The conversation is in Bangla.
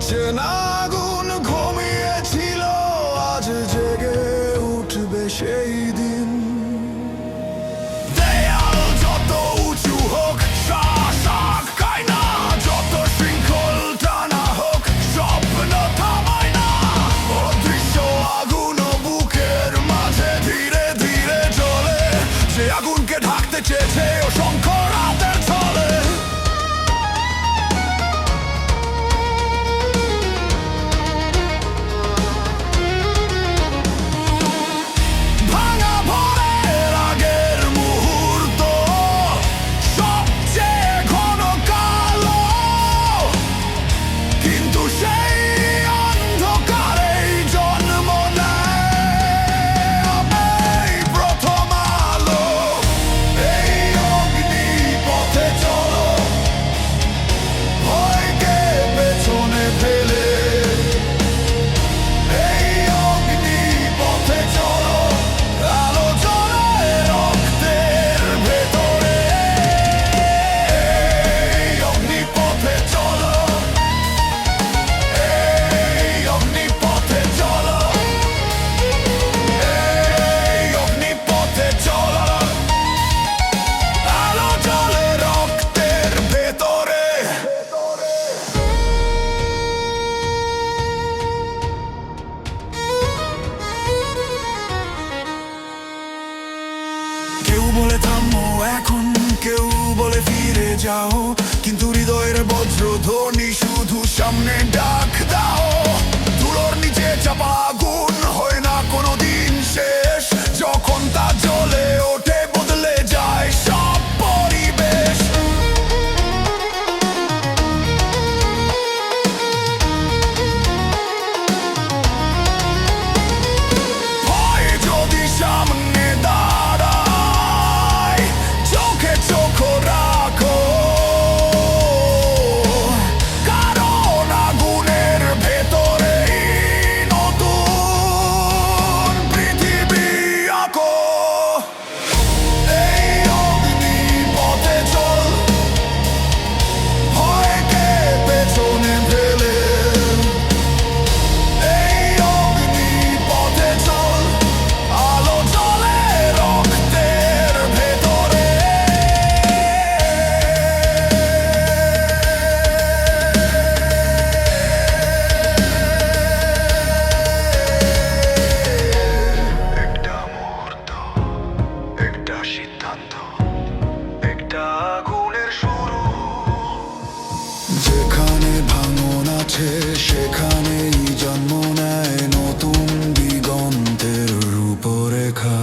অচেনা আগুন ঘুমিয়েছিল, আজ জেগে উঠবে সেই দিন। দেয়াল যত উঁচু হোক, শ্বাস আটকায় না, যত শৃঙ্খল টানা হোক, স্বপ্ন থামায় না। অদৃশ্য আগুন বুকের মাঝে ধীরে ধীরে জ্বলে, সে আগুনকে ঢাকতে চেয়েছে অসংখ্য রাতের ছলে। ভাঙা ভোরের আগের মুহূর্ত সবচেয়ে ঘন কালো, কিন্তু সেই অন্ধকারেই জন্ম নেয় এই প্রথম আলো। এই অগ্নি পথে চলো, ভয়কে পেছনে ফেলে। এই অগ্নি পথে চলো, আলো জ্বলে রক্তের ভেতরে। এই অগ্নি পথে চলো, এই অগ্নি পথে চলো, এই অগ্নি পথে চলো, আলো জ্বলে রক্তের ভেতরে। কেউ বলে থামো এখন, কেউ বলে ফিরে যাও, কিন্তু হৃদয়ের বজ্রধ্বনি শুধু সামনে ডাক দাও। ধুলোর নিচে চাপা আগুন হয় না কোনোদিন শেষ, যখন তা জ্বলে ওঠে বদলে যায় সব পরিবেশ। ভয় যদি সামনে দাঁড়ায়, চোখে চোখ রাখো, কারণ আগুনের ভেতরেই নতুন পৃথিবী আঁকো। এই অগ্নি পথে চল, ভয়কে পেছনে ফেলে। এই অগ্নি পথে চল, আলো জ্বলে রক্তের ভেতরে। একটা মুহূর্ত, একটা সিদ্ধান্ত, একটা আগুনের শুরু। যেখানে ভাঙন আছে সেখানেই জন্ম নেয় নতুন দিগন্তের রূপরেখা।